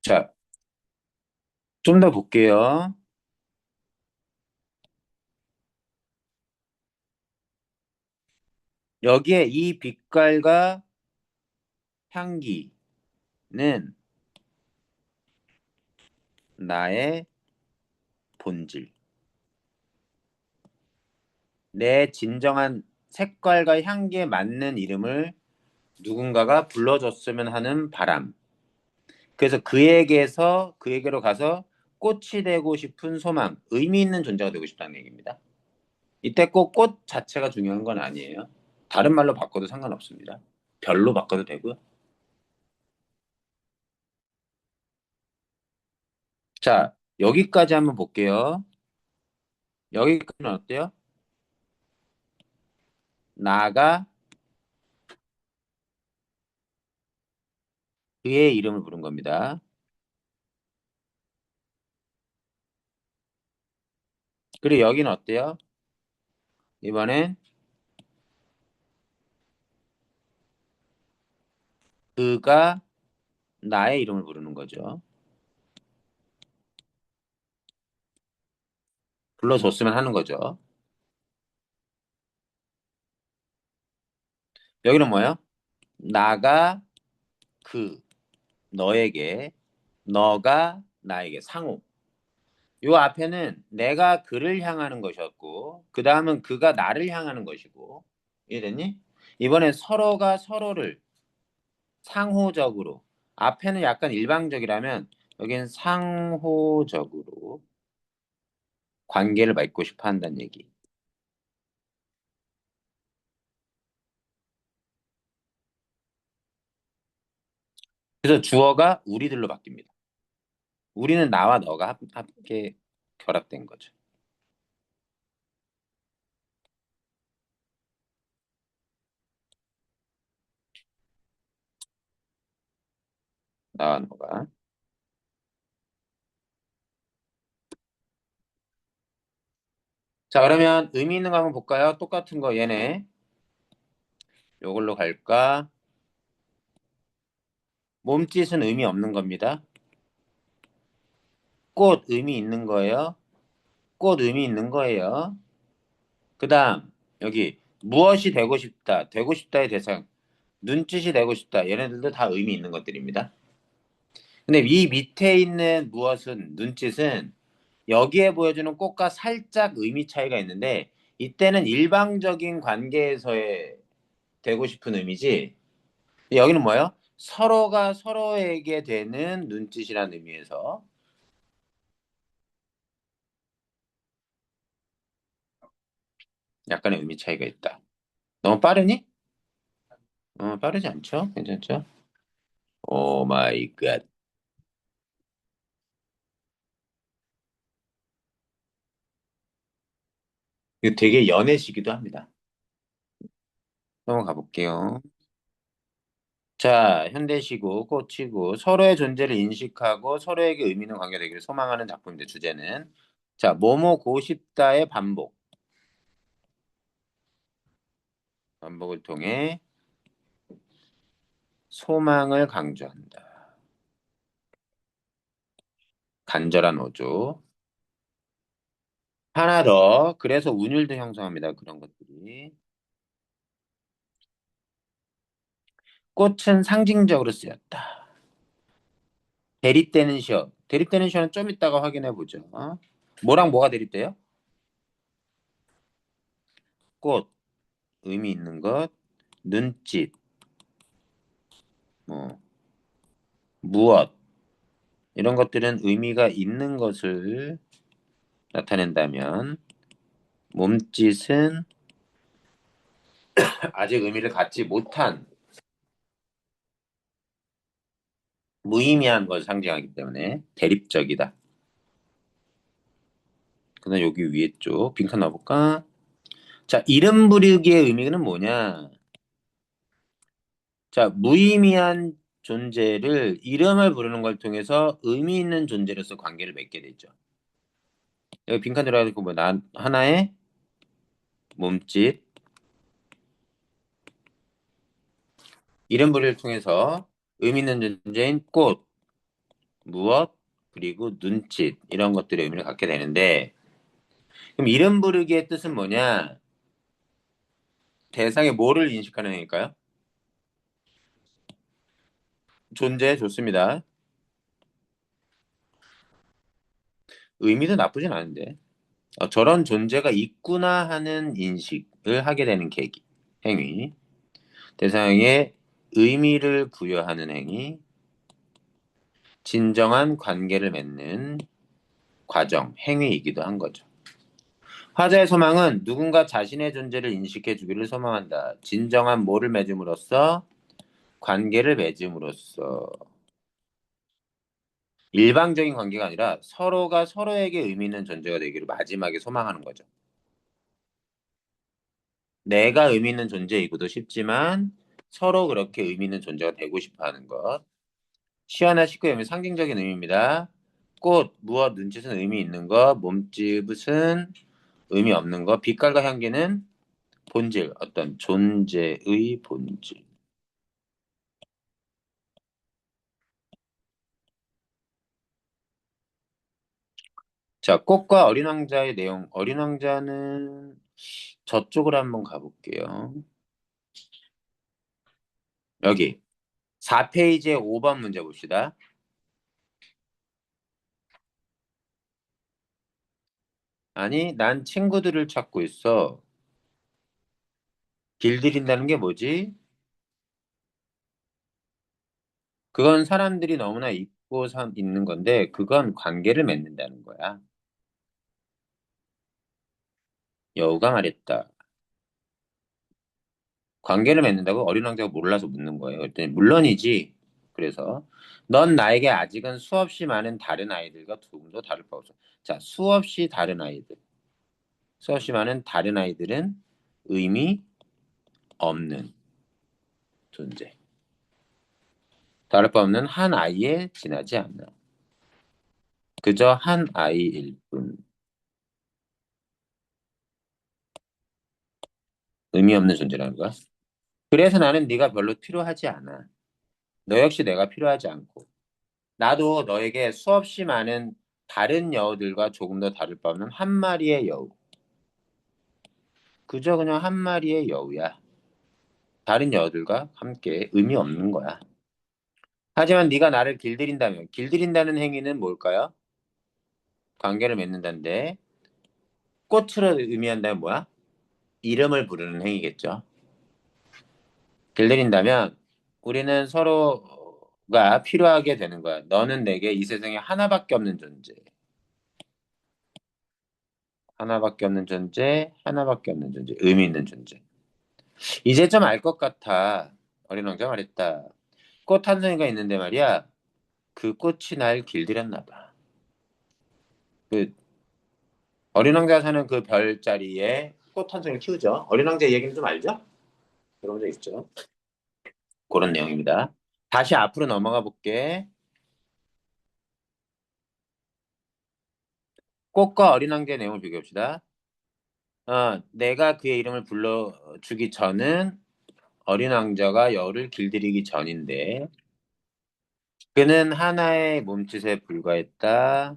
자, 좀 더 볼게요. 여기에 이 빛깔과 향기는 나의 본질. 내 진정한 색깔과 향기에 맞는 이름을 누군가가 불러줬으면 하는 바람. 그래서 그에게로 가서 꽃이 되고 싶은 소망, 의미 있는 존재가 되고 싶다는 얘기입니다. 이때 꼭 꽃 자체가 중요한 건 아니에요. 다른 말로 바꿔도 상관없습니다. 별로 바꿔도 되고요. 자, 여기까지 한번 볼게요. 여기까지는 어때요? 나가 그의 이름을 부른 겁니다. 그리고 여기는 어때요? 이번엔 그가 나의 이름을 부르는 거죠. 불러줬으면 하는 거죠. 여기는 뭐예요? 나가 그, 너에게, 너가 나에게 상호. 요 앞에는 내가 그를 향하는 것이었고, 그 다음은 그가 나를 향하는 것이고, 이해됐니? 이번엔 서로가 서로를 상호적으로, 앞에는 약간 일방적이라면, 여기는 상호적으로 관계를 맺고 싶어 한다는 얘기. 그래서 주어가 우리들로 바뀝니다. 우리는 나와 너가 함께 결합된 거죠. 나와 너가. 자, 그러면 의미 있는 거 한번 볼까요? 똑같은 거 얘네. 요걸로 갈까? 몸짓은 의미 없는 겁니다. 꽃 의미 있는 거예요. 꽃 의미 있는 거예요. 그 다음, 여기, 무엇이 되고 싶다. 되고 싶다의 대상. 눈짓이 되고 싶다. 얘네들도 다 의미 있는 것들입니다. 근데 이 밑에 있는 무엇은, 눈짓은 여기에 보여주는 꽃과 살짝 의미 차이가 있는데, 이때는 일방적인 관계에서의 되고 싶은 의미지, 여기는 뭐예요? 서로가 서로에게 되는 눈짓이라는 의미에서 약간의 의미 차이가 있다. 너무 빠르니? 빠르지 않죠? 괜찮죠? 오 마이 갓. 이거 되게 연애시기도 합니다. 한번 가볼게요. 자, 현대시고 꽃이고 서로의 존재를 인식하고 서로에게 의미 있는 관계 되기를 소망하는 작품인데 주제는 자, 뭐뭐 고 싶다의 반복. 반복을 통해 소망을 강조한다. 간절한 어조. 하나 더. 그래서 운율도 형성합니다. 그런 것들이. 꽃은 상징적으로 쓰였다. 대립되는 시어. 대립되는 시어는 좀 이따가 확인해 보죠. 뭐랑 뭐가 대립돼요? 꽃, 의미 있는 것, 눈짓, 뭐, 무엇. 이런 것들은 의미가 있는 것을 나타낸다면, 몸짓은 아직 의미를 갖지 못한 무의미한 것을 상징하기 때문에 대립적이다. 그다음 여기 위에 쪽 빈칸 넣어볼까? 자, 이름 부르기의 의미는 뭐냐? 자, 무의미한 존재를 이름을 부르는 걸 통해서 의미 있는 존재로서 관계를 맺게 되죠. 여기 빈칸 들어가지고 뭐 하나의 몸짓, 이름 부르기를 통해서 의미 있는 존재인 꽃, 무엇, 그리고 눈짓 이런 것들의 의미를 갖게 되는데 그럼 이름 부르기의 뜻은 뭐냐? 대상의 뭐를 인식하는 행위일까요? 존재 좋습니다. 의미도 나쁘진 않은데 저런 존재가 있구나 하는 인식을 하게 되는 계기, 행위. 대상에 의미를 부여하는 행위, 진정한 관계를 맺는 과정, 행위이기도 한 거죠. 화자의 소망은 누군가 자신의 존재를 인식해 주기를 소망한다. 진정한 뭐를 맺음으로써 관계를 맺음으로써 일방적인 관계가 아니라 서로가 서로에게 의미 있는 존재가 되기를 마지막에 소망하는 거죠. 내가 의미 있는 존재이고도 싶지만 서로 그렇게 의미 있는 존재가 되고 싶어 하는 것. 시와나 식구의 의미 상징적인 의미입니다. 꽃, 무엇, 눈짓은 의미 있는 것, 몸짓은 의미 없는 것, 빛깔과 향기는 본질, 어떤 존재의 본질. 자, 꽃과 어린 왕자의 내용. 어린 왕자는 저쪽으로 한번 가볼게요. 여기 4페이지에 5번 문제 봅시다. 아니, 난 친구들을 찾고 있어. 길들인다는 게 뭐지? 그건 사람들이 너무나 있고 있는 건데, 그건 관계를 맺는다는 거야. 여우가 말했다. 관계를 맺는다고 어린 왕자가 몰라서 묻는 거예요. 그랬더니 물론이지. 그래서 넌 나에게 아직은 수없이 많은 다른 아이들과 조금도 다를 바 없어. 자, 수없이 다른 아이들. 수없이 많은 다른 아이들은 의미 없는 존재. 다를 바 없는 한 아이에 지나지 않아. 그저 한 아이일 뿐. 의미 없는 존재라는 거야. 그래서 나는 네가 별로 필요하지 않아. 너 역시 내가 필요하지 않고. 나도 너에게 수없이 많은 다른 여우들과 조금 더 다를 바 없는 한 마리의 여우. 그저 그냥 한 마리의 여우야. 다른 여우들과 함께 의미 없는 거야. 하지만 네가 나를 길들인다면 길들인다는 행위는 뭘까요? 관계를 맺는다는데 꽃으로 의미한다면 뭐야? 이름을 부르는 행위겠죠. 길들인다면 우리는 서로가 필요하게 되는 거야. 너는 내게 이 세상에 하나밖에 없는 존재. 하나밖에 없는 존재, 하나밖에 없는 존재, 의미 있는 존재. 이제 좀 알 것 같아. 어린 왕자 말했다. 꽃 한 송이가 있는데 말이야. 그 꽃이 날 길들였나 봐. 그 어린 왕자 사는 그 별자리에 꽃 한 송이를 키우죠. 어린 왕자 얘기는 좀 알죠? 들어본 적 있죠? 그런 내용입니다. 다시 앞으로 넘어가 볼게. 꽃과 어린 왕자의 내용을 비교합시다. 내가 그의 이름을 불러주기 전은 어린 왕자가 여우를 길들이기 전인데 그는 하나의 몸짓에 불과했다.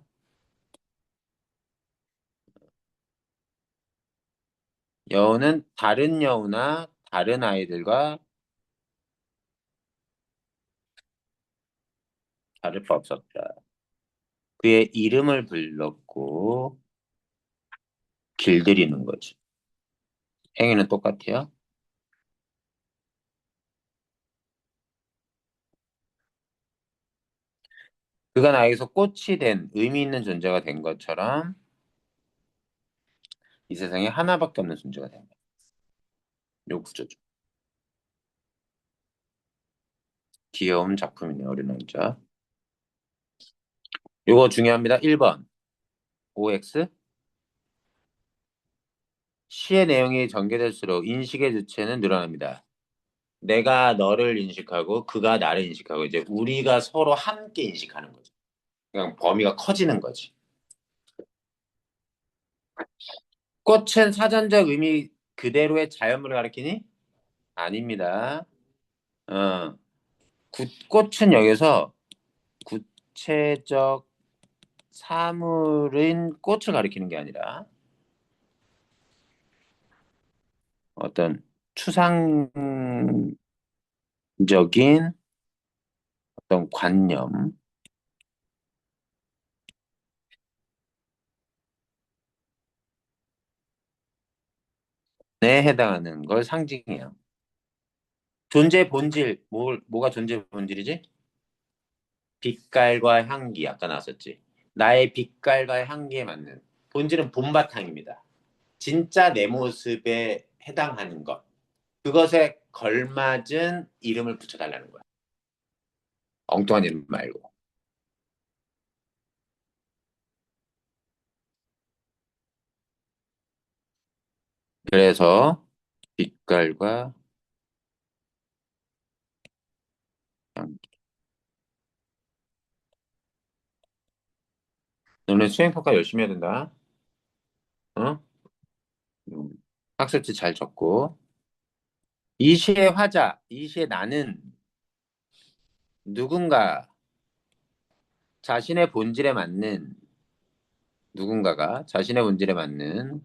여우는 다른 여우나 다른 아이들과 다를 바 없었다. 그의 이름을 불렀고 길들이는 거지. 행위는 똑같아요. 그가 나에게서 꽃이 된 의미 있는 존재가 된 것처럼 이 세상에 하나밖에 없는 존재가 된 거야. 요 구조죠. 귀여운 작품이네요. 어린 왕자. 요거 중요합니다. 1번. OX. 시의 내용이 전개될수록 인식의 주체는 늘어납니다. 내가 너를 인식하고 그가 나를 인식하고 이제 우리가 서로 함께 인식하는 거죠. 그냥 범위가 커지는 거지. 꽃은 사전적 의미 그대로의 자연물을 가리키니? 아닙니다. 어, 꽃은 여기서 구체적 사물인 꽃을 가리키는 게 아니라 어떤 추상적인 어떤 관념에 해당하는 걸 상징해요. 존재 본질, 뭐가 존재 본질이지? 빛깔과 향기, 아까 나왔었지. 나의 빛깔과 향기에 맞는. 본질은 본바탕입니다. 진짜 내 모습에 해당하는 것. 그것에 걸맞은 이름을 붙여달라는 거야. 엉뚱한 이름 말고. 그래서 빛깔과 향기. 너네 수행평가 열심히 해야 된다. 어? 음. 학습지 잘 적고. 이 시의 화자, 이 시의 나는 누군가 자신의 본질에 맞는 누군가가 자신의 본질에 맞는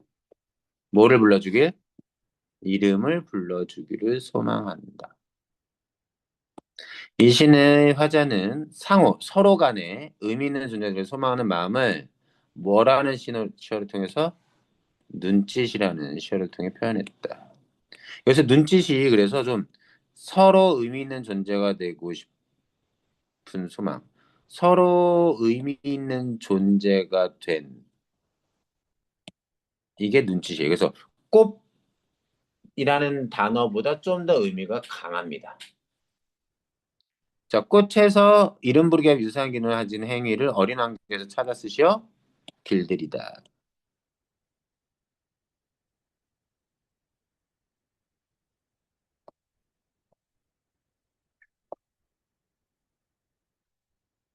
뭐를 불러주길? 이름을 불러주기를 소망한다. 이 시의 화자는 상호, 서로 간에 의미 있는 존재를 소망하는 마음을 뭐라는 시어를 통해서 눈짓이라는 시어를 통해 표현했다. 그래서 눈짓이 그래서 좀 서로 의미 있는 존재가 되고 싶은 소망, 서로 의미 있는 존재가 된 이게 눈짓이에요. 그래서 꽃이라는 단어보다 좀 더 의미가 강합니다. 자, 꽃에서 이름 부르기와 유사한 기능을 가진 행위를 어린 왕국에서 찾아 쓰시어 길들이다.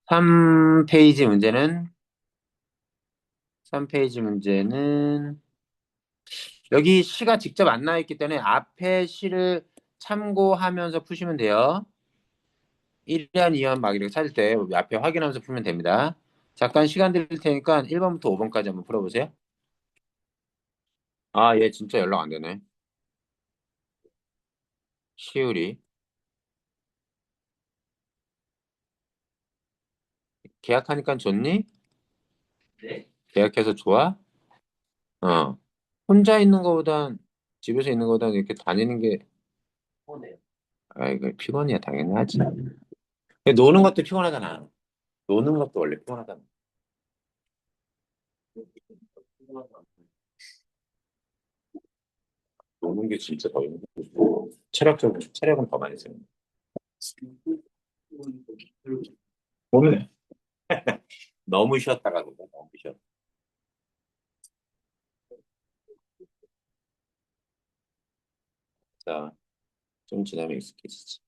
3페이지 문제는 3페이지 문제는 여기 시가 직접 안 나와 있기 때문에 앞에 시를 참고하면서 푸시면 돼요. 1번, 2번 막 이렇게 찾을 때 앞에 확인하면서 풀면 됩니다. 잠깐 시간 드릴 테니까 1번부터 5번까지 한번 풀어보세요. 아, 얘 진짜 연락 안 되네. 시우리. 계약하니까 좋니? 네. 계약해서 좋아? 어. 혼자 있는 거보단 집에서 있는 거보단 이렇게 다니는 게 아, 이거 피곤이야 당연히 하지. 근데 노는 것도 피곤하잖아. 노는 것도 원래 피곤하잖아. 노는 게 진짜 더 힘들고 체력은 더 많이 쓰는. 오늘 너무 쉬었다가 그래, 너무 쉬었. 자, 좀 지나면 익숙해지지.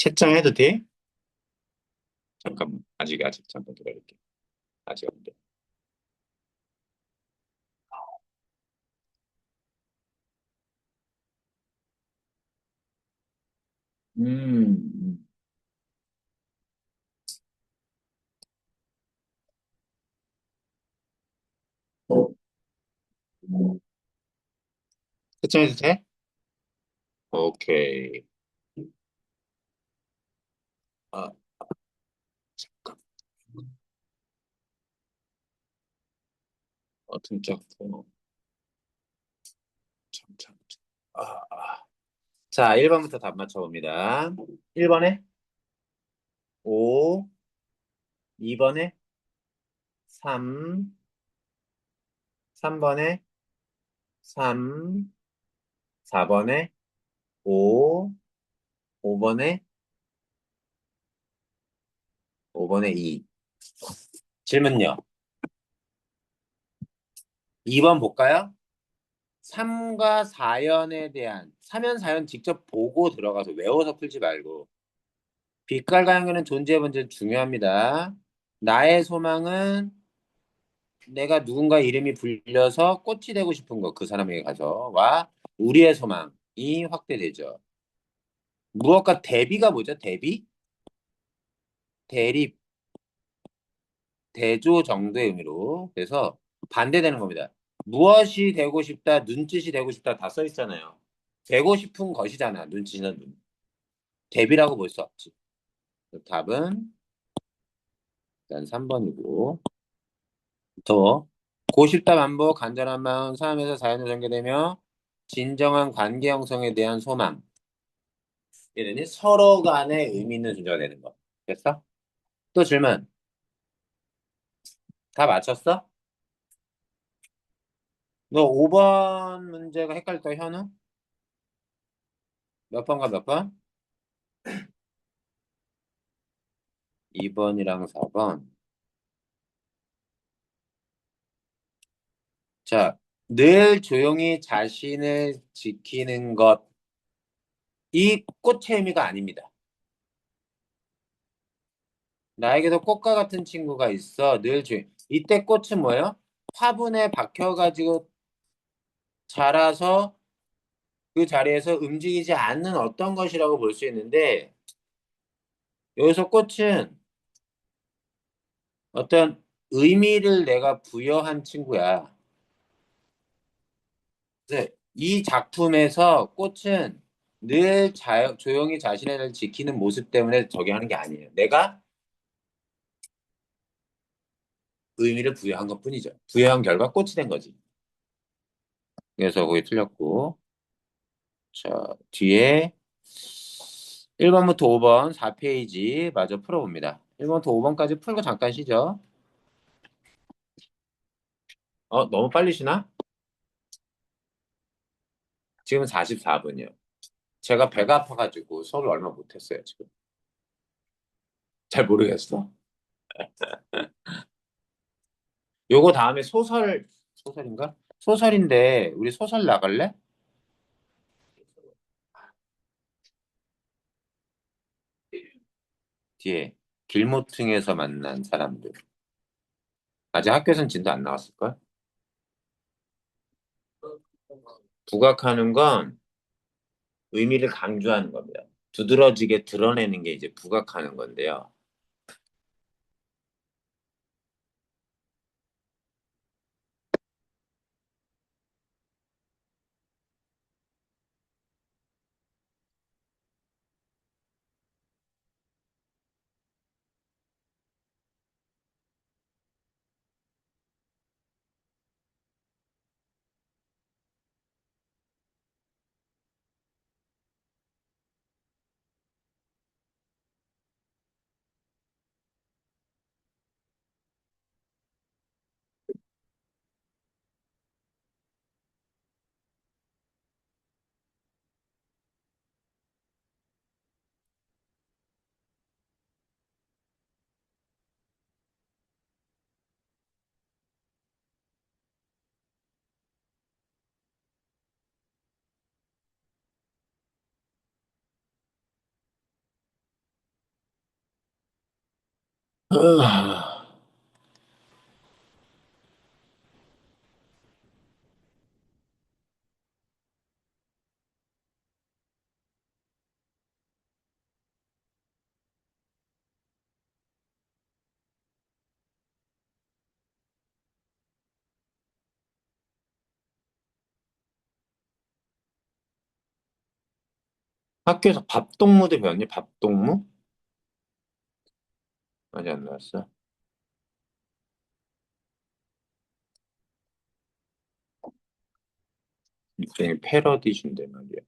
채점해도 돼? 잠깐만. 아직 잠깐 기다릴게. 아직 안 돼. 음. 어, 채점해도 돼? 오케이. 아, 잠깐. 등짝. 참. 아, 아. 자, 1번부터 답 맞춰봅니다. 1번에 5, 2번에 3, 3번에 3, 4번에 5, 5번에 5번에 2. 질문요. 2번 볼까요? 3과 4연에 대한 3연 4연 직접 보고 들어가서 외워서 풀지 말고 빛깔과 향기는 존재의 본질 중요합니다. 나의 소망은 내가 누군가 이름이 불려서 꽃이 되고 싶은 거 그 사람에게 가서 와 우리의 소망이 확대되죠. 무엇과 대비가 뭐죠? 대비? 대립, 대조 정도의 의미로. 그래서 반대되는 겁니다. 무엇이 되고 싶다, 눈짓이 되고 싶다 다 써 있잖아요. 되고 싶은 것이잖아. 눈짓이나 눈. 대비라고 볼 수 없지. 답은 일단 3번이고. 더 고싶다 반복 간절한 마음 삶에서 자연을 전개되며 진정한 관계 형성에 대한 소망. 이러니 서로 간에 의미 있는 존재가 되는 거. 됐어? 또 질문. 다 맞췄어? 너 5번 문제가 헷갈렸다, 현우? 몇 번과 몇 번? 2번이랑 4번. 자, 늘 조용히 자신을 지키는 것. 이 꽃의 의미가 아닙니다. 나에게도 꽃과 같은 친구가 있어. 늘 조용히. 이때 꽃은 뭐예요? 화분에 박혀가지고 자라서 그 자리에서 움직이지 않는 어떤 것이라고 볼 수 있는데, 여기서 꽃은 어떤 의미를 내가 부여한 친구야. 네, 이 작품에서 꽃은 늘 조용히 자신을 지키는 모습 때문에 저기 하는 게 아니에요. 내가 의미를 부여한 것뿐이죠. 부여한 결과 꽃이 된 거지. 그래서 거기 틀렸고. 자, 뒤에 1번부터 5번 4페이지 마저 풀어봅니다. 1번부터 5번까지 풀고 잠깐 쉬죠. 너무 빨리 쉬나? 지금 44분이요. 제가 배가 아파가지고 수업을 얼마 못했어요, 지금. 잘 모르겠어. 요거 다음에 소설인가? 소설인데, 우리 소설 나갈래? 뒤에. 길모퉁에서 만난 사람들. 아직 학교에선 진도 안 나왔을걸? 부각하는 건 의미를 강조하는 겁니다. 두드러지게 드러내는 게 이제 부각하는 건데요. 학교에서 밥동무도 배웠니? 밥동무? 아직 안 나왔어. 유행이 패러디 준대 말이야.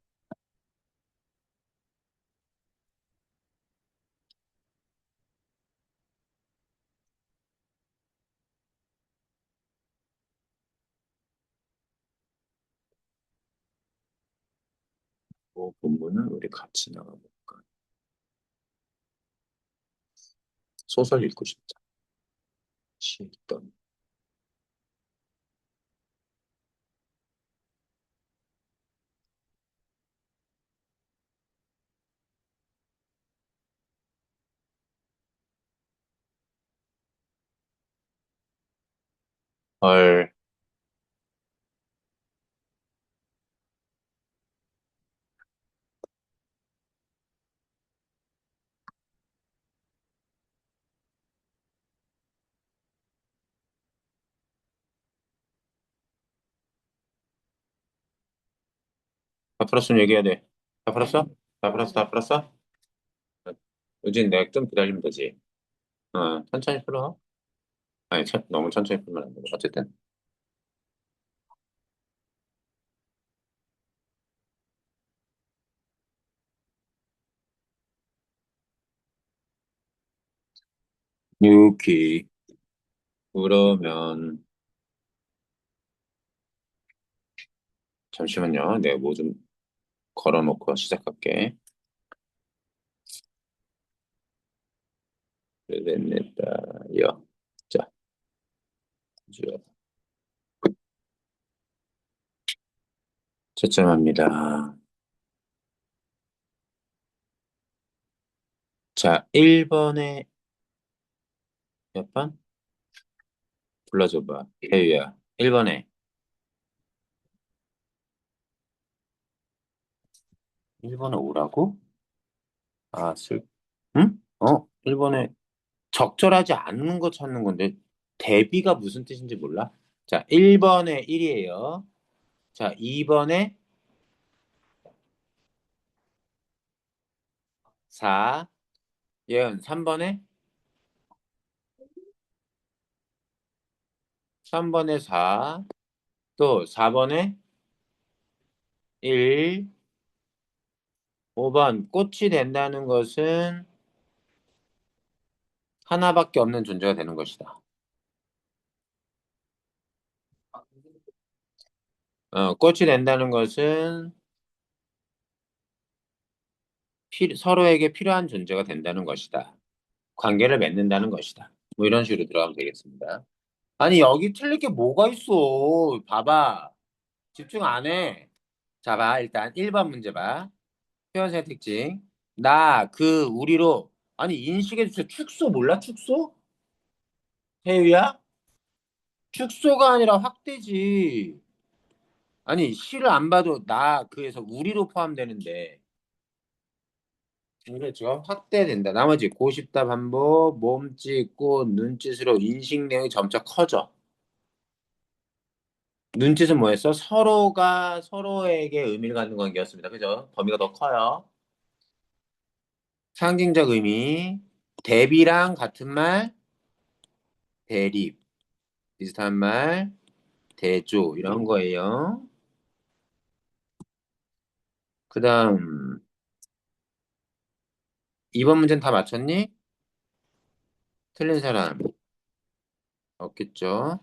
그 본문은 우리 같이 나가볼까? 소설 읽고 싶다. 시던 헐. 다 풀었으면 얘기해야 돼. 다 풀었어? 다 풀었어? 다 풀었어? 요즘 내가 좀 기다리면 되지. 천천히 풀어. 아니, 너무 천천히 풀면 안 되고. 어쨌든. 유키. 그러면, 잠시만요. 내가 뭐 좀 걸어놓고 시작할게. 됐다. 여. 자, 주- 채점합니다. 자, 1번에 몇 번? 불러줘봐. 혜유야. 1번에. 1번에 오라고? 아, 응? 1번에 적절하지 않은 거 찾는 건데, 대비가 무슨 뜻인지 몰라? 자, 1번에 1이에요. 자, 2번에 4. 예은, 3번에 4. 또 4번에 1. 5번, 꽃이 된다는 것은 하나밖에 없는 존재가 되는 것이다. 꽃이 된다는 것은 서로에게 필요한 존재가 된다는 것이다. 관계를 맺는다는 것이다. 뭐 이런 식으로 들어가면 되겠습니다. 아니, 여기 틀릴 게 뭐가 있어? 봐봐. 집중 안 해. 자, 봐. 일단 1번 문제 봐. 표현사의 특징. 나, 그, 우리로. 아니, 인식해 주세요. 축소 몰라? 축소? 태유야? 축소가 아니라 확대지. 아니, 시를 안 봐도 나, 그에서 우리로 포함되는데. 그렇죠. 확대된다. 나머지 고싶다 반복, 몸짓, 꽃, 눈짓으로 인식 내용이 점차 커져. 눈짓은 뭐였어? 서로가 서로에게 의미를 갖는 관계였습니다. 그죠? 범위가 더 커요. 상징적 의미, 대비랑 같은 말, 대립, 비슷한 말, 대조, 이런 거예요. 그 다음, 이번 문제는 다 맞췄니? 틀린 사람 없겠죠?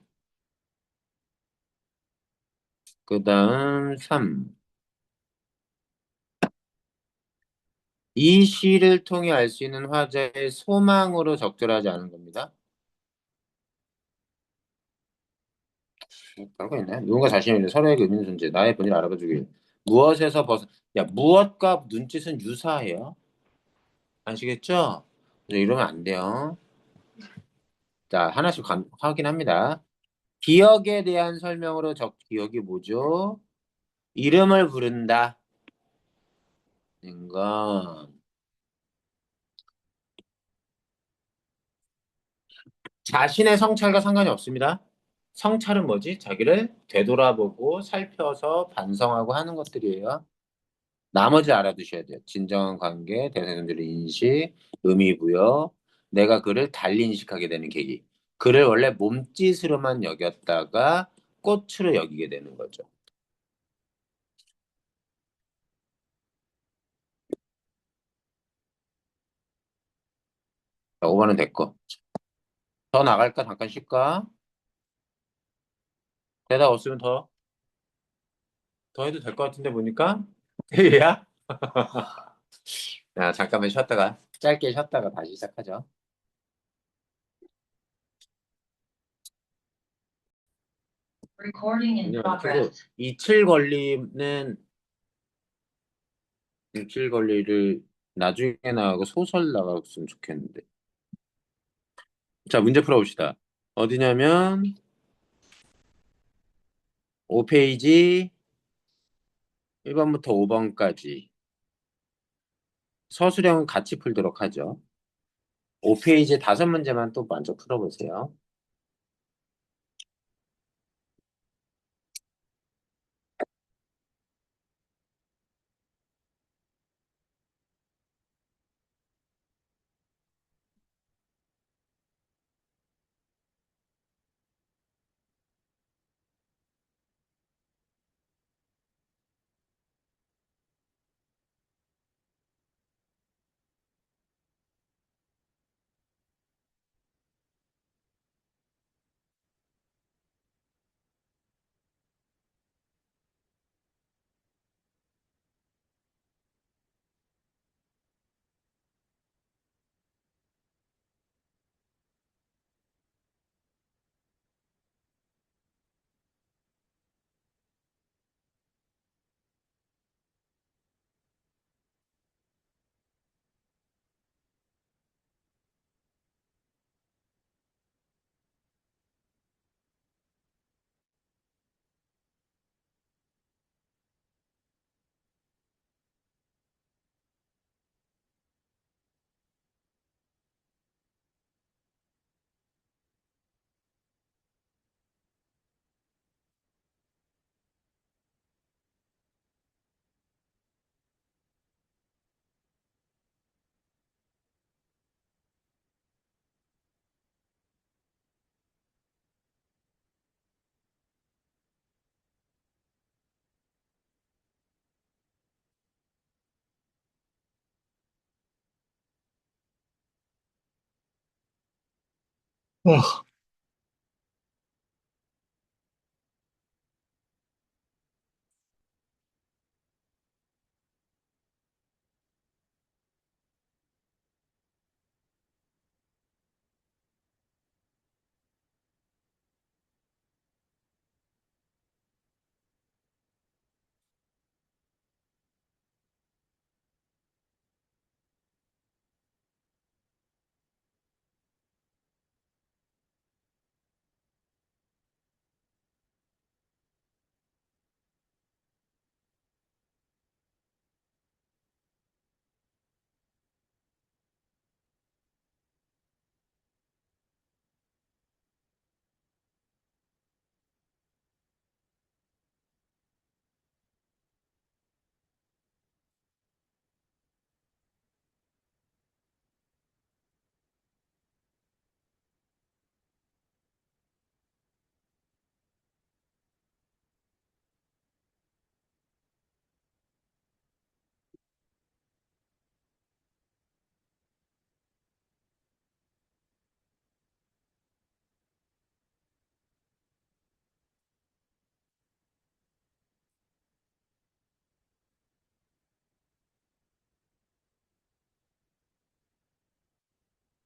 그 다음, 3. 이 시를 통해 알 수 있는 화자의 소망으로 적절하지 않은 겁니다. 별거 있네. 누군가 자신이 있는 서로에게 의미 있는 존재, 나의 본의를 알아봐주길. 무엇에서 야, 무엇과 눈짓은 유사해요. 아시겠죠? 그래서 이러면 안 돼요. 자, 하나씩 확인합니다. 기억에 대한 설명으로 기억이 뭐죠? 이름을 부른다. 건 자신의 성찰과 상관이 없습니다. 성찰은 뭐지? 자기를 되돌아보고 살펴서 반성하고 하는 것들이에요. 나머지 알아두셔야 돼요. 진정한 관계, 대상들의 인식, 의미 부여, 내가 그를 달리 인식하게 되는 계기. 그를 원래 몸짓으로만 여겼다가 꽃으로 여기게 되는 거죠. 자, 5번은 됐고. 더 나갈까? 잠깐 쉴까? 대답 없으면 더 해도 될 것 같은데 보니까? 얘야? 자, 잠깐만 쉬었다가, 짧게 쉬었다가 다시 시작하죠. 이칠 권리는 이칠 권리를 나중에 나가고 소설 나갔으면 좋겠는데. 자, 문제 풀어봅시다. 어디냐면 5페이지 1번부터 5번까지 서술형은 같이 풀도록 하죠. 5페이지 5문제만 또 먼저 풀어보세요.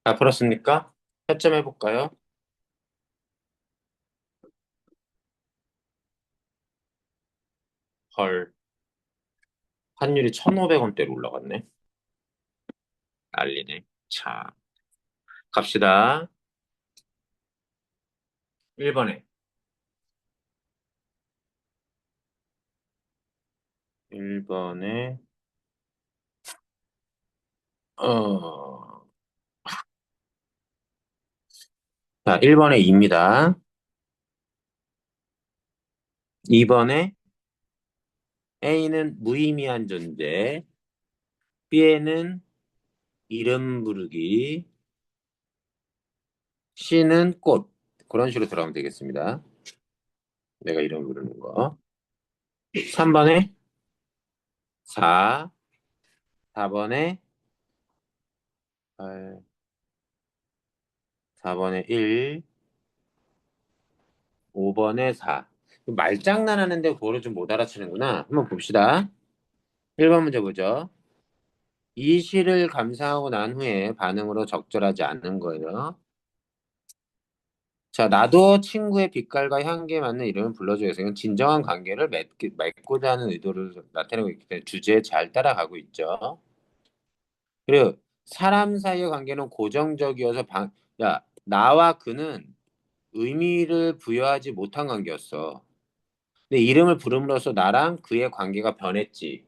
다 풀었습니까? 채점 해볼까요? 헐, 환율이 1,500원대로 올라갔네. 난리네. 자, 갑시다. 1번에. 1번에, 어, 자, 1번에 2입니다. 2번에 A는 무의미한 존재, B에는 이름 부르기, C는 꽃. 그런 식으로 들어가면 되겠습니다. 내가 이름 부르는 거. 3번에 4, 4번에 8, 4번에 1, 5번에 4. 말장난하는데 그거를 좀 못 알아채는구나. 한번 봅시다. 1번 문제 보죠. 이 시를 감상하고 난 후에 반응으로 적절하지 않은 거예요. 자, 나도 친구의 빛깔과 향기에 맞는 이름을 불러줘서 이건 진정한 관계를 맺고자 하는 의도를 나타내고 있기 때문에 주제에 잘 따라가고 있죠. 그리고 사람 사이의 관계는 고정적이어서 야, 나와 그는 의미를 부여하지 못한 관계였어. 근데 이름을 부름으로써 나랑 그의 관계가 변했지.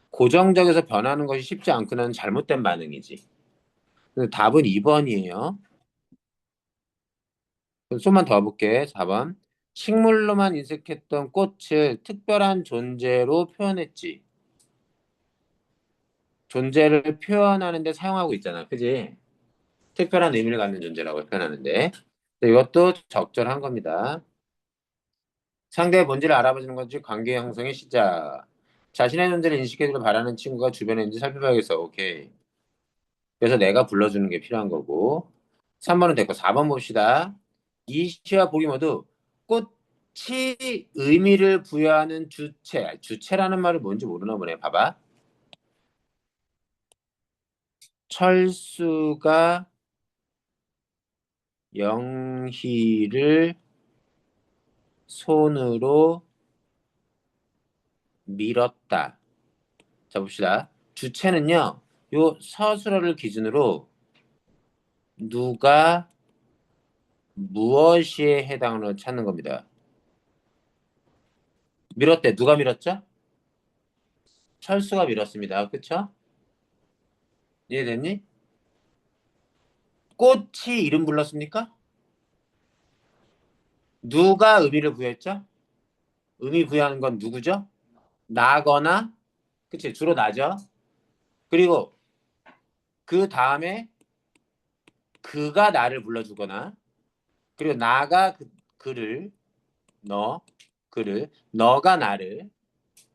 고정적에서 변하는 것이 쉽지 않고는 잘못된 반응이지. 그래서 답은 2번이에요. 좀만 더 볼게. 4번. 식물로만 인식했던 꽃을 특별한 존재로 표현했지. 존재를 표현하는데 사용하고 있잖아. 그지? 특별한 의미를 갖는 존재라고 표현하는데. 이것도 적절한 겁니다. 상대의 본질을 알아보는 것이 관계 형성의 시작. 자신의 존재를 인식해주길 바라는 친구가 주변에 있는지 살펴봐야겠어. 오케이. 그래서 내가 불러주는 게 필요한 거고. 3번은 됐고 4번 봅시다. 이 시와 보기 모두 꽃이 의미를 부여하는 주체. 주체라는 말이 뭔지 모르나 보네. 봐봐. 철수가 영희를 손으로 밀었다. 자, 봅시다. 주체는요, 요 서술어를 기준으로 누가 무엇이에 해당하는 찾는 겁니다. 밀었대. 누가 밀었죠? 철수가 밀었습니다. 그쵸? 이해됐니? 꽃이 이름 불렀습니까? 누가 의미를 부여했죠? 의미 부여하는 건 누구죠? 나거나, 그치? 주로 나죠? 그리고 그 다음에 그가 나를 불러주거나, 그리고 나가 그를, 너, 그를, 너가 나를.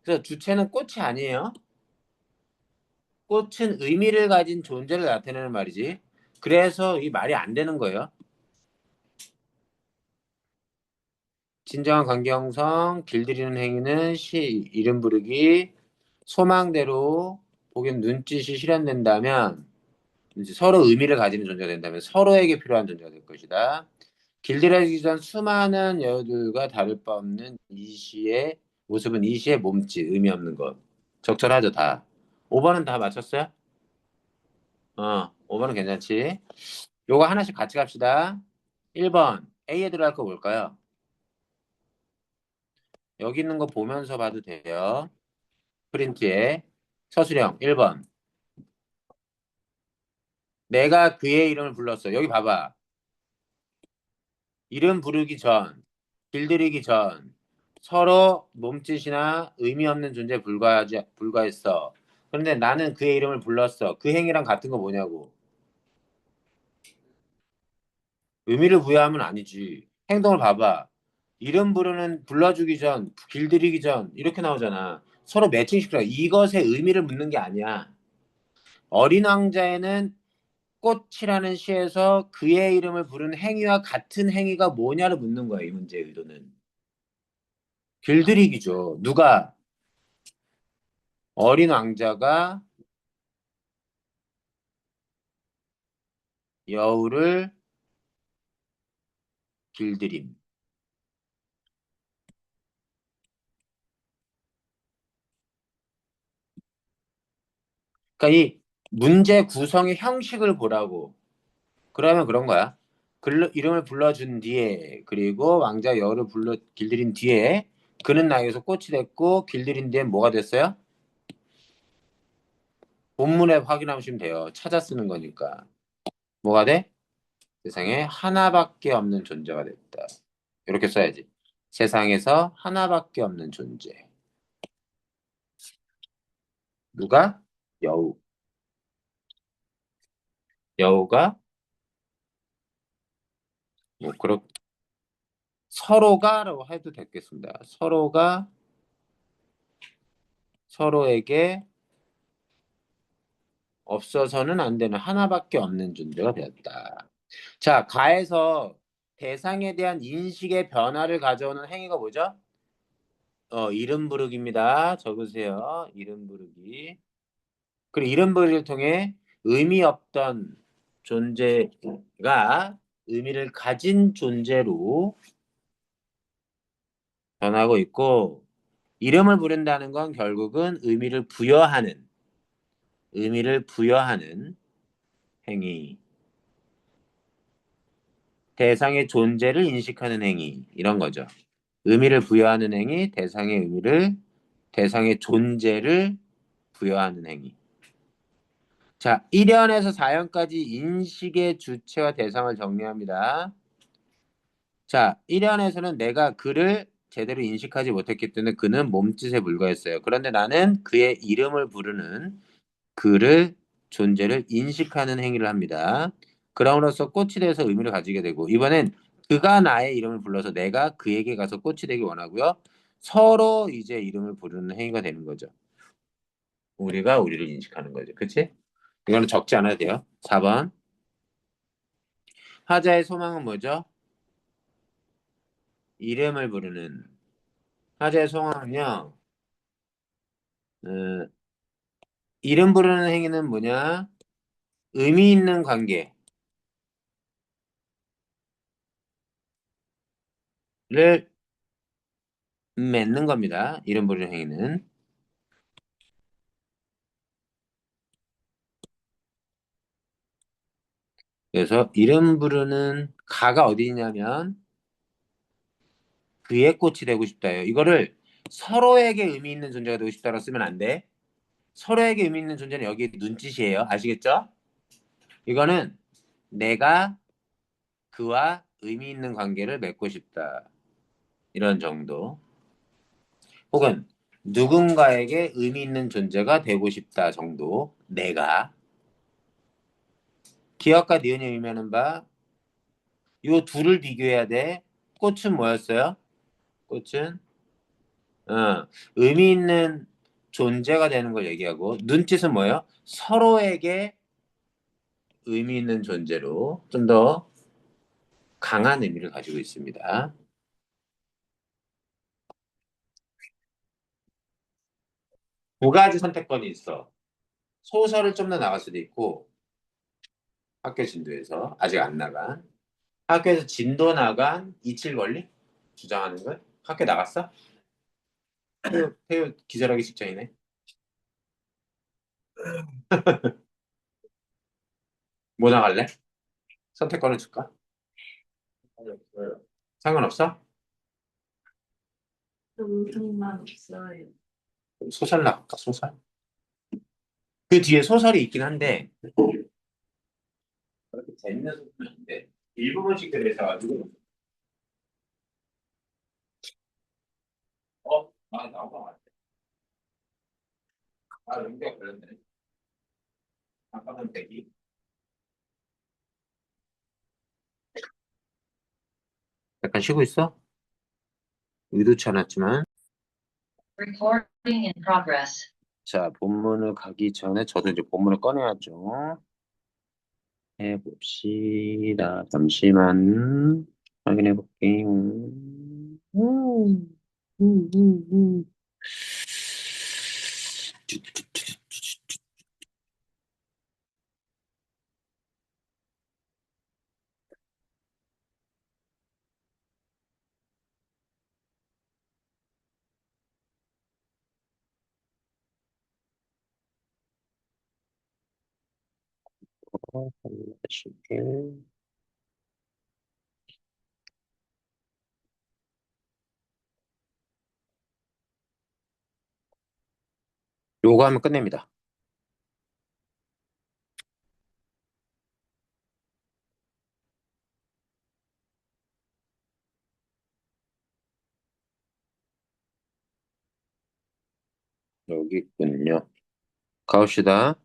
그래서 주체는 꽃이 아니에요. 꽃은 의미를 가진 존재를 나타내는 말이지. 그래서 이 말이 안 되는 거예요. 진정한 관계 형성, 길들이는 행위는 이름 부르기, 소망대로 혹은 눈짓이 실현된다면 이제 서로 의미를 가지는 존재가 된다면 서로에게 필요한 존재가 될 것이다. 길들여지기 전 수많은 여우들과 다를 바 없는 이 시의 모습은 이 시의 몸짓, 의미 없는 것. 적절하죠, 다. 5번은 다 맞췄어요? 5번은 괜찮지? 요거 하나씩 같이 갑시다. 1번, A에 들어갈 거 뭘까요? 여기 있는 거 보면서 봐도 돼요. 프린트에. 서술형 1번. 내가 그의 이름을 불렀어. 여기 봐봐. 이름 부르기 전, 길들이기 전, 서로 몸짓이나 의미 없는 존재에 불과했어. 그런데 나는 그의 이름을 불렀어. 그 행위랑 같은 거 뭐냐고. 의미를 부여하면 아니지. 행동을 봐봐. 이름 불러주기 전, 길들이기 전, 이렇게 나오잖아. 서로 매칭시키라. 이것에 의미를 묻는 게 아니야. 어린 왕자에는 꽃이라는 시에서 그의 이름을 부르는 행위와 같은 행위가 뭐냐를 묻는 거야, 이 문제의 의도는. 길들이기죠. 누가 어린 왕자가 여우를 길들임. 그러니까 이 문제 구성의 형식을 보라고. 그러면 그런 거야. 이름을 불러준 뒤에 그리고 왕자 여우를 길들인 뒤에 그는 나에게서 꽃이 됐고 길들인 뒤에 뭐가 됐어요? 본문에 확인하시면 돼요. 찾아 쓰는 거니까. 뭐가 돼? 세상에 하나밖에 없는 존재가 됐다. 이렇게 써야지. 세상에서 하나밖에 없는 존재. 누가? 여우. 여우가 뭐 그렇 서로가라고 해도 되겠습니다. 서로가 서로에게 없어서는 안 되는 하나밖에 없는 존재가 되었다. 자, 가에서 대상에 대한 인식의 변화를 가져오는 행위가 뭐죠? 이름 부르기입니다. 적으세요. 이름 부르기. 그리고 이름 부르기를 통해 의미 없던 존재가 의미를 가진 존재로 변하고 있고, 이름을 부른다는 건 결국은 의미를 부여하는 행위, 대상의 존재를 인식하는 행위, 이런 거죠. 의미를 부여하는 행위, 대상의 존재를 부여하는 행위. 자, 1연에서 4연까지 인식의 주체와 대상을 정리합니다. 자, 1연에서는 내가 그를 제대로 인식하지 못했기 때문에 그는 몸짓에 불과했어요. 그런데 나는 그의 이름을 부르는 그를 존재를 인식하는 행위를 합니다. 그럼으로써 꽃이 돼서 의미를 가지게 되고 이번엔 그가 나의 이름을 불러서 내가 그에게 가서 꽃이 되길 원하고요. 서로 이제 이름을 부르는 행위가 되는 거죠. 우리가 우리를 인식하는 거죠. 그치? 이거는 적지 않아도 돼요. 4번. 하자의 소망은 뭐죠? 이름을 부르는. 하자의 소망은요. 어, 이름 부르는 행위는 뭐냐? 의미 있는 관계를 맺는 겁니다. 이름 부르는 행위는. 그래서 이름 부르는 가가 어디 있냐면 그의 꽃이 되고 싶다예요. 이거를 서로에게 의미 있는 존재가 되고 싶다고 쓰면 안 돼. 서로에게 의미 있는 존재는 여기 눈짓이에요. 아시겠죠? 이거는 내가 그와 의미 있는 관계를 맺고 싶다. 이런 정도. 혹은 누군가에게 의미 있는 존재가 되고 싶다 정도. 내가. 기억과 니은이 의미하는 바, 요 둘을 비교해야 돼. 꽃은 뭐였어요? 꽃은 의미 있는 존재가 되는 걸 얘기하고 눈짓은 뭐예요? 서로에게 의미 있는 존재로 좀 더 강한 의미를 가지고 있습니다. 두 가지 선택권이 있어. 소설을 좀 더 나갈 수도 있고 학교 진도에서 아직 안 나간 학교에서 진도 나간 이칠 원리 주장하는 걸 학교 나갔어? 태우 기절하기 직전이네. 뭐 나갈래? 선택권을 줄까? 상관없어? 상관 없어요. 소설 나갈까? 소설? 그 뒤에 소설이 있긴 한데 그렇게 재밌는 소설은 아닌데 일부분씩 들어있어가지고 나온 것 같아. 연기가 걸렸네. 잠깐만 대기. 약간 쉬고 있어? 의도치 않았지만. Recording in progress. 자, 본문을 가기 전에 저도 이제 본문을 꺼내야죠. 해봅시다. 잠시만 확인해 볼게요. 음. 요거 하면 끝냅니다. 여기 있군요. 가봅시다.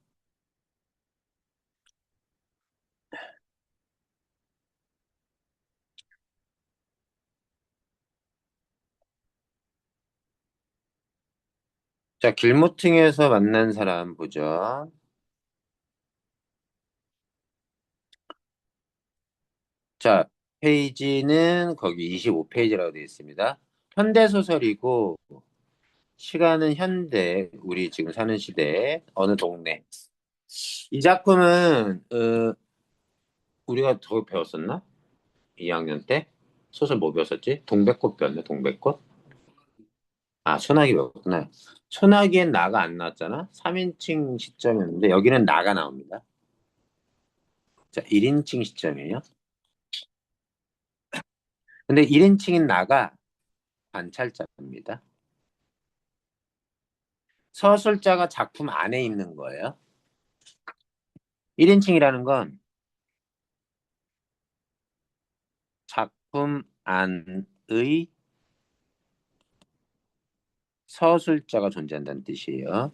자, 길모퉁이에서 만난 사람 보죠. 자, 페이지는 거기 25페이지라고 되어 있습니다. 현대소설이고, 시간은 현대, 우리 지금 사는 시대, 어느 동네. 이 작품은, 우리가 더 배웠었나? 2학년 때? 소설 뭐 배웠었지? 동백꽃 배웠네, 동백꽃? 아, 소나기 배웠구나. 소나기엔 나가 안 나왔잖아? 3인칭 시점이었는데, 여기는 나가 나옵니다. 자, 1인칭 시점이에요. 근데 1인칭인 나가 관찰자입니다. 서술자가 작품 안에 있는 거예요. 1인칭이라는 건 작품 안의 서술자가 존재한다는 뜻이에요.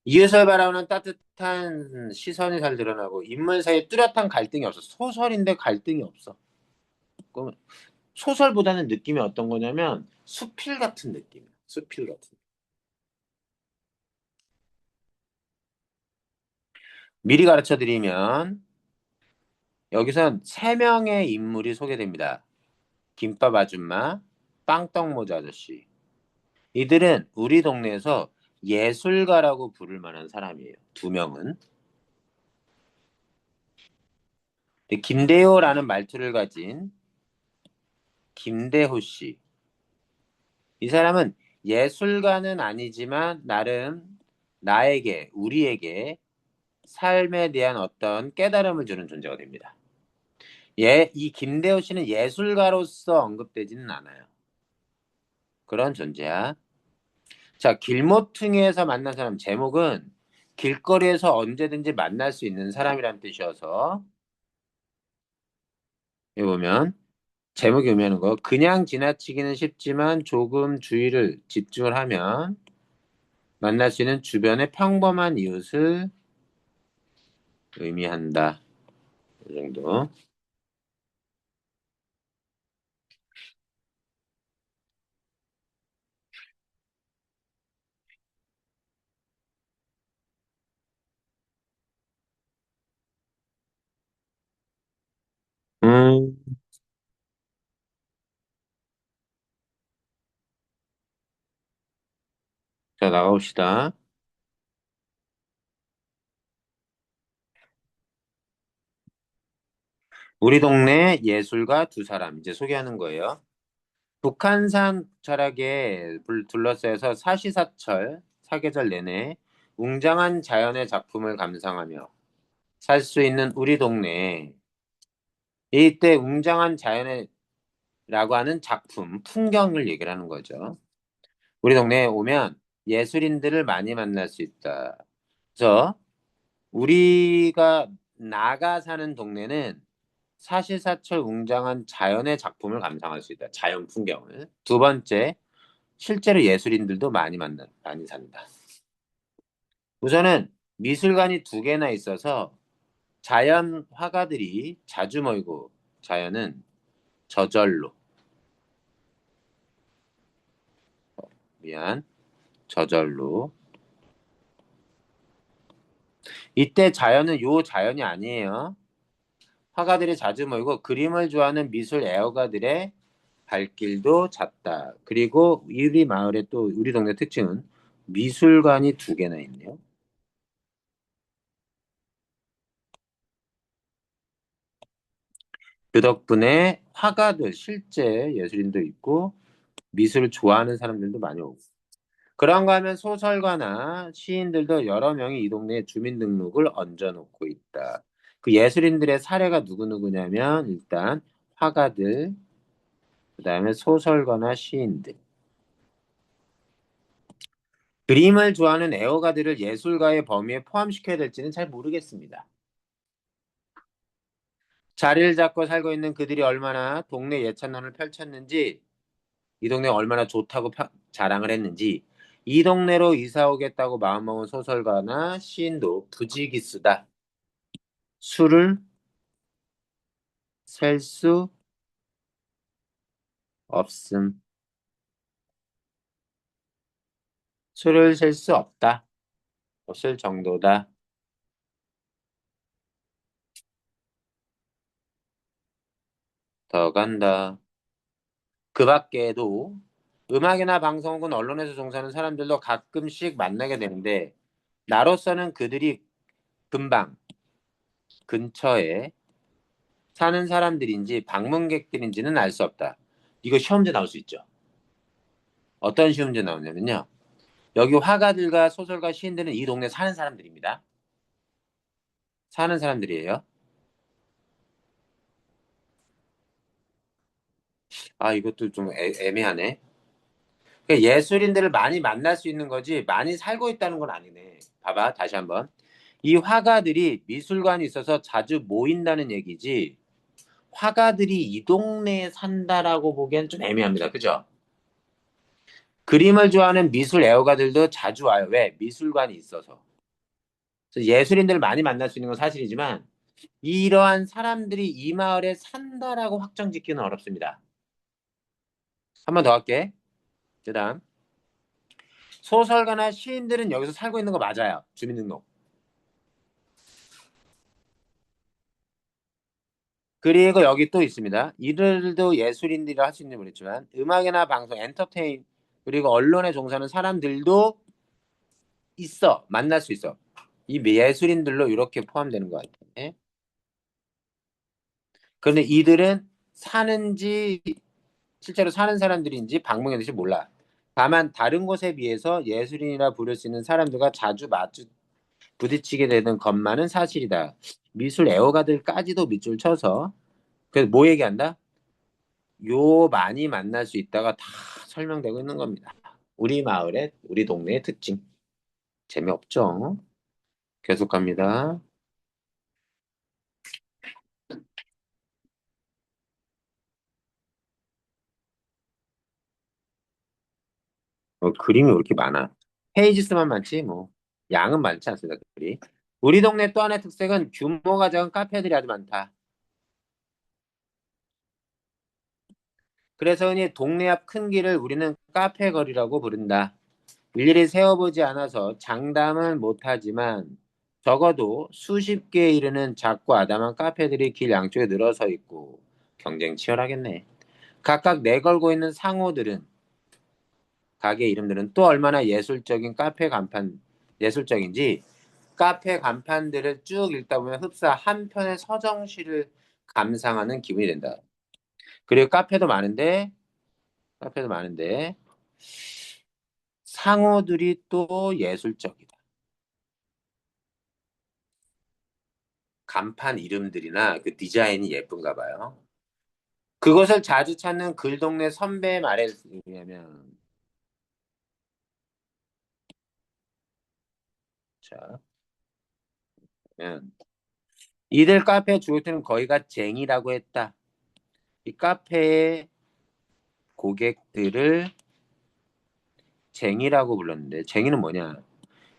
이에서 바라보는 따뜻한 시선이 잘 드러나고 인물 사이에 뚜렷한 갈등이 없어. 소설인데 갈등이 없어. 그럼 소설보다는 느낌이 어떤 거냐면 수필 같은 느낌이야. 수필 같은. 미리 가르쳐 드리면 여기선 세 명의 인물이 소개됩니다. 김밥 아줌마, 빵떡 모자 아저씨. 이들은 우리 동네에서 예술가라고 부를 만한 사람이에요. 두 명은. 근데 김대호라는 말투를 가진 김대호 씨. 이 사람은 예술가는 아니지만 나름 나에게, 우리에게 삶에 대한 어떤 깨달음을 주는 존재가 됩니다. 이 김대호 씨는 예술가로서 언급되지는 않아요. 그런 존재야. 자, 길모퉁이에서 만난 사람 제목은 길거리에서 언제든지 만날 수 있는 사람이란 뜻이어서 여기 보면 제목이 의미하는 거 그냥 지나치기는 쉽지만 조금 주의를 집중을 하면 만날 수 있는 주변의 평범한 이웃을 의미한다. 이 정도. 음, 자, 나가봅시다. 우리 동네 예술가 두 사람 이제 소개하는 거예요. 북한산 철학에 둘러싸여서 사시사철 사계절 내내 웅장한 자연의 작품을 감상하며 살 수 있는 우리 동네 이때 웅장한 자연의라고 하는 작품 풍경을 얘기를 하는 거죠. 우리 동네에 오면 예술인들을 많이 만날 수 있다. 그래서 우리가 나가 사는 동네는 사시사철 웅장한 자연의 작품을 감상할 수 있다. 자연 풍경을. 두 번째, 실제로 예술인들도 많이 산다. 우선은 미술관이 두 개나 있어서 자연 화가들이 자주 모이고 자연은 저절로, 미안, 저절로. 이때 자연은 요 자연이 아니에요. 화가들이 자주 모이고 그림을 좋아하는 미술 애호가들의 발길도 잦다. 그리고 우리 마을에 또 우리 동네 특징은 미술관이 두 개나 있네요. 그 덕분에 화가들, 실제 예술인도 있고 미술을 좋아하는 사람들도 많이 오고. 그런가 하면 소설가나 시인들도 여러 명이 이 동네에 주민등록을 얹어놓고 있다. 그 예술인들의 사례가 누구누구냐면 일단 화가들, 그다음에 소설가나 시인들. 그림을 좋아하는 애호가들을 예술가의 범위에 포함시켜야 될지는 잘 모르겠습니다. 자리를 잡고 살고 있는 그들이 얼마나 동네 예찬론을 펼쳤는지, 이 동네가 얼마나 좋다고 자랑을 했는지, 이 동네로 이사 오겠다고 마음먹은 소설가나 시인도 부지기수다. 수를 셀 수 없음. 수를 셀 수 없다. 없을 정도다. 더 간다. 그 밖에도 음악이나 방송 혹은 언론에서 종사하는 사람들도 가끔씩 만나게 되는데, 나로서는 그들이 금방 근처에 사는 사람들인지 방문객들인지는 알 수 없다. 이거 시험제 나올 수 있죠. 어떤 시험제 나오냐면요. 여기 화가들과 소설가 시인들은 이 동네 사는 사람들입니다. 사는 사람들이에요. 아, 이것도 좀 애매하네. 그러니까 예술인들을 많이 만날 수 있는 거지 많이 살고 있다는 건 아니네. 봐봐, 다시 한번. 이 화가들이 미술관이 있어서 자주 모인다는 얘기지 화가들이 이 동네에 산다라고 보기엔 좀 애매합니다. 그죠? 그림을 좋아하는 미술 애호가들도 자주 와요. 왜? 미술관이 있어서. 그래서 예술인들을 많이 만날 수 있는 건 사실이지만 이러한 사람들이 이 마을에 산다라고 확정 짓기는 어렵습니다. 한 번 더 할게. 그다음 소설가나 시인들은 여기서 살고 있는 거 맞아요. 주민등록. 그리고 여기 또 있습니다. 이들도 예술인들이라 할 수 있는지 모르겠지만 음악이나 방송, 엔터테인 그리고 언론에 종사하는 사람들도 있어. 만날 수 있어. 이 예술인들로 이렇게 포함되는 것 같아. 그런데 이들은 사는지 실제로 사는 사람들인지 방문했는지 몰라. 다만 다른 곳에 비해서 예술인이라 부를 수 있는 사람들과 자주 부딪히게 되는 것만은 사실이다. 미술 애호가들까지도 밑줄 쳐서 그래서 뭐 얘기한다? 요 많이 만날 수 있다가 다 설명되고 있는 겁니다. 우리 마을의 우리 동네의 특징. 재미없죠? 계속 갑니다. 그림이 왜 이렇게 많아? 페이지 수만 많지 뭐 양은 많지 않습니다. 글이. 우리 동네 또 하나의 특색은 규모가 작은 카페들이 아주 많다. 그래서 흔히 동네 앞 큰 길을 우리는 카페 거리라고 부른다. 일일이 세어보지 않아서 장담은 못하지만 적어도 수십 개에 이르는 작고 아담한 카페들이 길 양쪽에 늘어서 있고 경쟁 치열하겠네. 각각 내걸고 있는 상호들은 가게 이름들은 또 얼마나 예술적인지 카페 간판들을 쭉 읽다 보면 흡사 한 편의 서정시를 감상하는 기분이 된다. 그리고 카페도 많은데 상호들이 또 예술적이다. 간판 이름들이나 그 디자인이 예쁜가 봐요. 그것을 자주 찾는 글동네 선배의 말에 의하면 자, 그러면 이들 카페 주인들은 거의가 쟁이라고 했다. 이 카페의 고객들을 쟁이라고 불렀는데 쟁이는 뭐냐?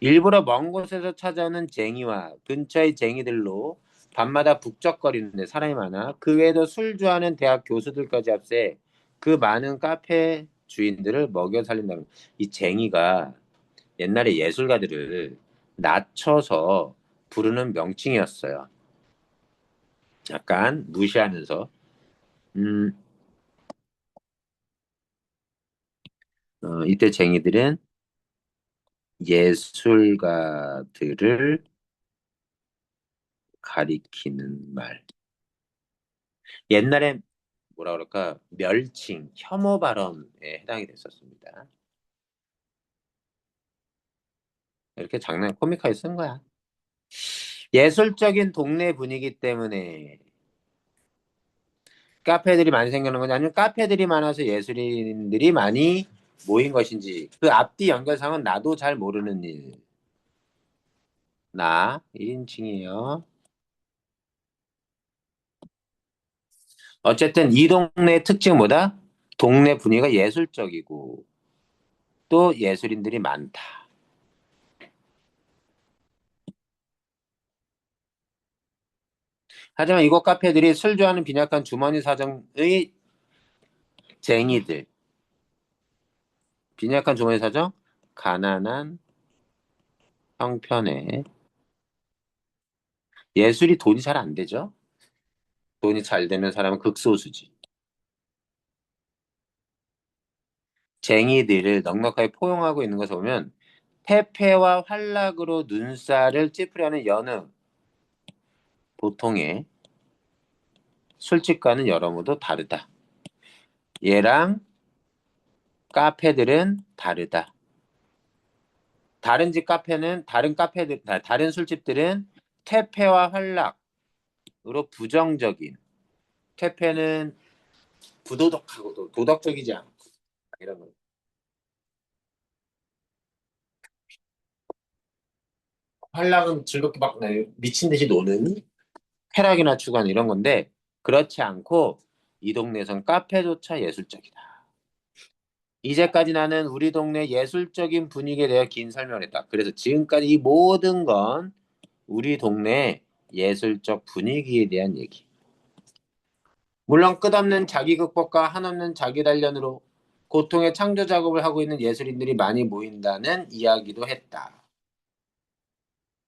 일부러 먼 곳에서 찾아오는 쟁이와 근처의 쟁이들로 밤마다 북적거리는데 사람이 많아. 그 외에도 술 좋아하는 대학 교수들까지 합세 그 많은 카페 주인들을 먹여 살린다는 이 쟁이가 옛날에 예술가들을 낮춰서 부르는 명칭이었어요. 약간 무시하면서 음, 이때 쟁이들은 예술가들을 가리키는 말. 옛날에 뭐라 그럴까 멸칭, 혐오 발언에 해당이 됐었습니다. 이렇게 장난 코믹하게 쓴 거야. 예술적인 동네 분위기 때문에 카페들이 많이 생기는 거냐 아니면 카페들이 많아서 예술인들이 많이 뭐인 것인지 그 앞뒤 연결상은 나도 잘 모르는 일. 나 1인칭이에요. 어쨌든 이 동네의 특징은 뭐다? 동네 분위기가 예술적이고 또 예술인들이 많다. 하지만 이곳 카페들이 술 좋아하는 빈약한 주머니 사정의 쟁이들. 빈약한 주머니 사정, 가난한 형편에 예술이 돈이 잘 안 되죠. 돈이 잘 되는 사람은 극소수지. 쟁이들을 넉넉하게 포용하고 있는 것을 보면 태폐와 활락으로 눈살을 찌푸려는 여느 보통의 술집과는 여러모도 다르다. 얘랑 카페들은 다르다. 다른 집 카페는 다른 카페들 다른 술집들은 퇴폐와 활락으로 부정적인 퇴폐는 부도덕하고 도덕적이지 않고 이런 거. 활락은 즐겁게 막 미친 듯이 노는 쾌락이나 추구하는 이런 건데 그렇지 않고 이 동네에선 카페조차 예술적이다. 이제까지 나는 우리 동네 예술적인 분위기에 대해 긴 설명을 했다. 그래서 지금까지 이 모든 건 우리 동네 예술적 분위기에 대한 얘기. 물론 끝없는 자기 극복과 한없는 자기 단련으로 고통의 창조 작업을 하고 있는 예술인들이 많이 모인다는 이야기도 했다.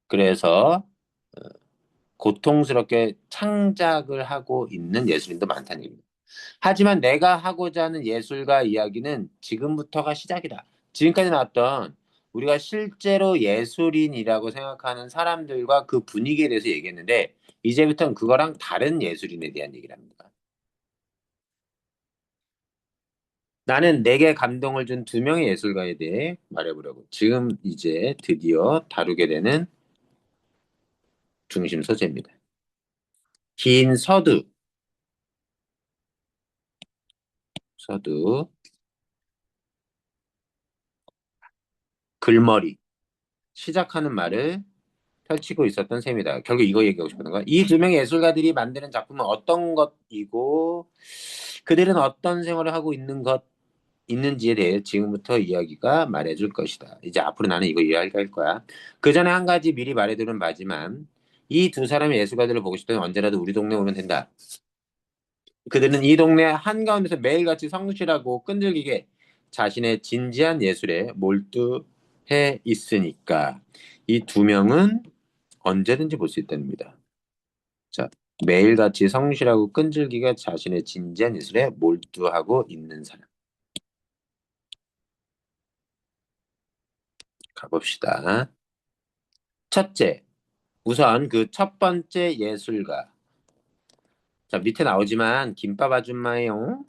그래서 고통스럽게 창작을 하고 있는 예술인도 많다는 얘기입니다. 하지만 내가 하고자 하는 예술가 이야기는 지금부터가 시작이다. 지금까지 나왔던 우리가 실제로 예술인이라고 생각하는 사람들과 그 분위기에 대해서 얘기했는데 이제부터는 그거랑 다른 예술인에 대한 얘기를 합니다. 나는 내게 감동을 준 두 명의 예술가에 대해 말해보려고 지금 이제 드디어 다루게 되는 중심 소재입니다. 긴 서두, 글머리, 시작하는 말을 펼치고 있었던 셈이다. 결국 이거 얘기하고 싶은 거야. 이 두 명의 예술가들이 만드는 작품은 어떤 것이고 그들은 어떤 생활을 하고 있는지에 대해 지금부터 이야기가 말해줄 것이다. 이제 앞으로 나는 이거 이야기할 거야. 그 전에 한 가지 미리 말해두는 바지만 이 두 사람의 예술가들을 보고 싶다면 언제라도 우리 동네 오면 된다. 그들은 이 동네 한가운데서 매일같이 성실하고 끈질기게 자신의 진지한 예술에 몰두해 있으니까 이 두 명은 언제든지 볼 수 있답니다. 자, 매일같이 성실하고 끈질기게 자신의 진지한 예술에 몰두하고 있는 사람. 가봅시다. 첫째, 우선 그 첫 번째 예술가. 자, 밑에 나오지만 김밥 아줌마예요.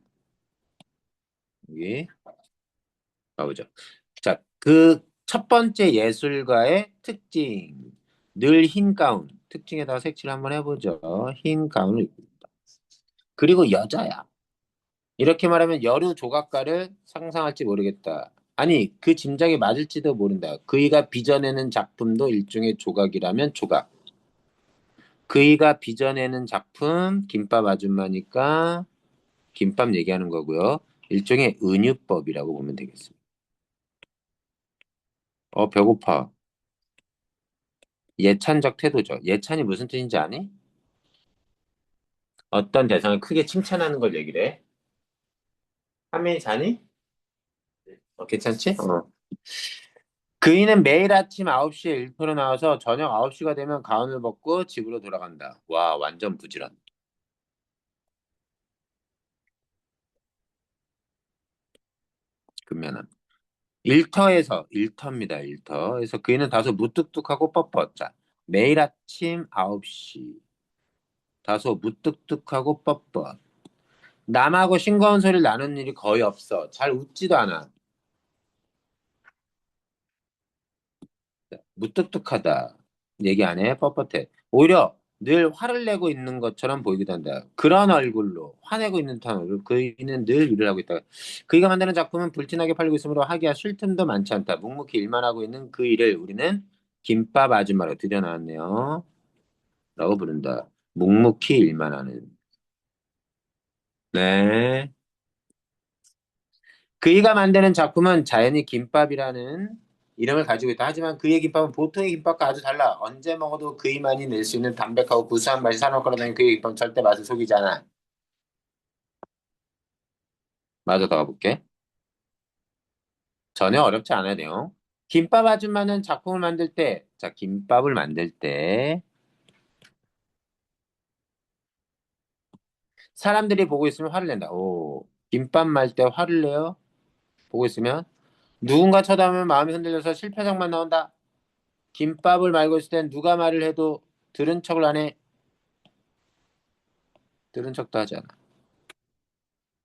여기 나오죠. 자, 그 첫 번째 예술가의 특징. 늘 흰 가운. 특징에다가 색칠 한번 해보죠. 흰 가운을 입고 있다. 그리고 여자야. 이렇게 말하면 여류 조각가를 상상할지 모르겠다. 아니, 그 짐작이 맞을지도 모른다. 그이가 빚어내는 작품도 일종의 조각이라면 조각. 그이가 빚어내는 작품, 김밥 아줌마니까 김밥 얘기하는 거고요. 일종의 은유법이라고 보면 되겠습니다. 배고파. 예찬적 태도죠. 예찬이 무슨 뜻인지 아니? 어떤 대상을 크게 칭찬하는 걸 얘기를 해. 한민이 자니? 괜찮지? 그이는 매일 아침 9시에 일터로 나와서 저녁 9시가 되면 가운을 벗고 집으로 돌아간다. 와, 완전 부지런. 근면함. 일터입니다. 일터에서 그이는 다소 무뚝뚝하고 뻣뻣. 매일 아침 9시. 다소 무뚝뚝하고 뻣뻣. 남하고 싱거운 소리를 나눈 일이 거의 없어. 잘 웃지도 않아. 무뚝뚝하다. 얘기 안 해. 뻣뻣해. 오히려 늘 화를 내고 있는 것처럼 보이기도 한다. 그런 얼굴로 화내고 있는 듯한 얼굴. 그이는 늘 일을 하고 있다. 그이가 만드는 작품은 불티나게 팔리고 있으므로 하기야 쉴 틈도 많지 않다. 묵묵히 일만 하고 있는 그 일을 우리는 김밥 아줌마로 드디어 나왔네요. 라고 부른다. 묵묵히 일만 하는. 네. 그이가 만드는 작품은 자연히 김밥이라는 이름을 가지고 있다. 하지만 그의 김밥은 보통의 김밥과 아주 달라. 언제 먹어도 그이만이 낼 수 있는 담백하고 구수한 맛이 사나울 거라는 그의 김밥은 절대 맛을 속이지 않아. 마저 더 가볼게. 전혀 어렵지 않아요, 내용. 김밥 아줌마는 작품을 만들 때, 자, 김밥을 만들 때, 사람들이 보고 있으면 화를 낸다. 오, 김밥 말 때 화를 내요? 보고 있으면? 누군가 쳐다보면 마음이 흔들려서 실패작만 나온다. 김밥을 말고 있을 땐 누가 말을 해도 들은 척을 안 해. 들은 척도 하지 않아.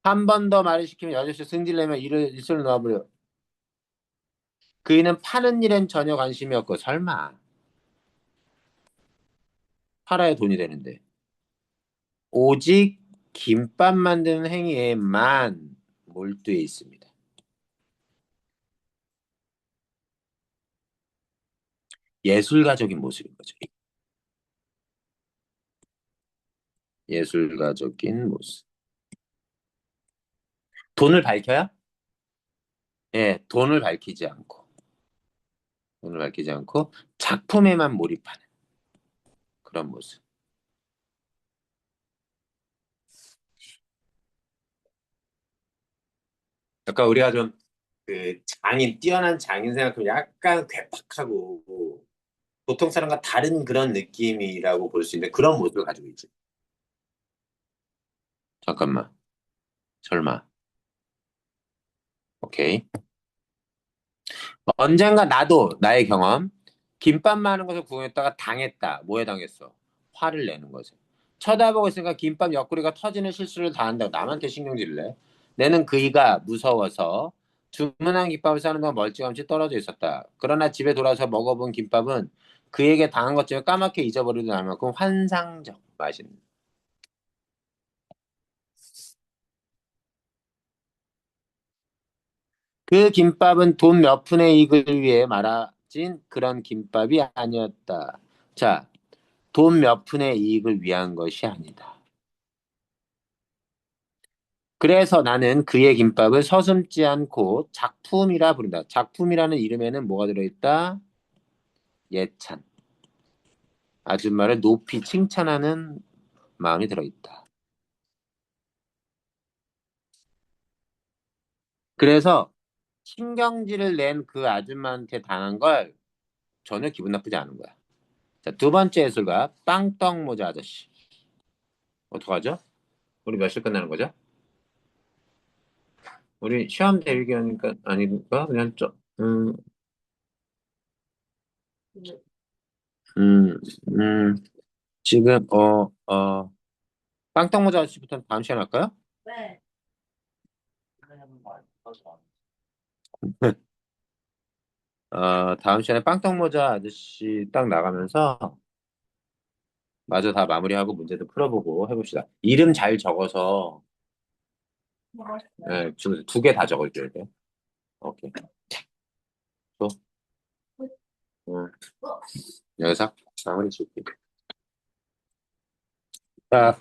한 번 더 말을 시키면 여럿이 승질내며 일을 놓아버려. 그이는 파는 일엔 전혀 관심이 없고, 설마, 팔아야 돈이 되는데. 오직 김밥 만드는 행위에만 몰두해 있습니다. 예술가적인 모습인 거죠. 예술가적인 모습. 돈을 밝혀야? 예, 돈을 밝히지 않고 작품에만 몰입하는 그런 모습. 약간 우리가 좀 그 뛰어난 장인 생각하면 약간 괴팍하고 보통 사람과 다른 그런 느낌이라고 볼 수 있는 그런 모습을 가지고 있지. 잠깐만, 설마. 오케이. 언젠가 나도 나의 경험, 김밥 많은 것을 구경했다가 당했다. 뭐에 당했어? 화를 내는 것에. 쳐다보고 있으니까 김밥 옆구리가 터지는 실수를 다 한다고 남한테 신경질을 내. 내는 그이가 무서워서 주문한 김밥을 싸는 동안 멀찌감치 떨어져 있었다. 그러나 집에 돌아서 먹어본 김밥은 그에게 당한 것쯤에 까맣게 잊어버리도 않을 만큼 환상적 맛있는. 그 김밥은 돈 몇 푼의 이익을 위해 말아진 그런 김밥이 아니었다. 자, 돈 몇 푼의 이익을 위한 것이 아니다. 그래서 나는 그의 김밥을 서슴지 않고 작품이라 부른다. 작품이라는 이름에는 뭐가 들어있다? 예찬. 아줌마를 높이 칭찬하는 마음이 들어있다. 그래서 신경질을 낸 그 아줌마한테 당한 걸 전혀 기분 나쁘지 않은 거야. 자, 두 번째 예술가, 빵떡 모자 아저씨. 어떡하죠? 우리 몇 시 끝나는 거죠? 우리 시험 대비기하니까 아닌가? 그냥 음, 음, 지금, 빵떡모자 아저씨부터 다음 시간 할까요? 네. 다음 시간에 빵떡모자 아저씨 딱 나가면서 마저 다 마무리하고 문제도 풀어보고 해봅시다. 이름 잘 적어서, 네, 두 개 다 적어줘야 돼. 오케이. 또, 음, 여기서 마무리 줄게. 자,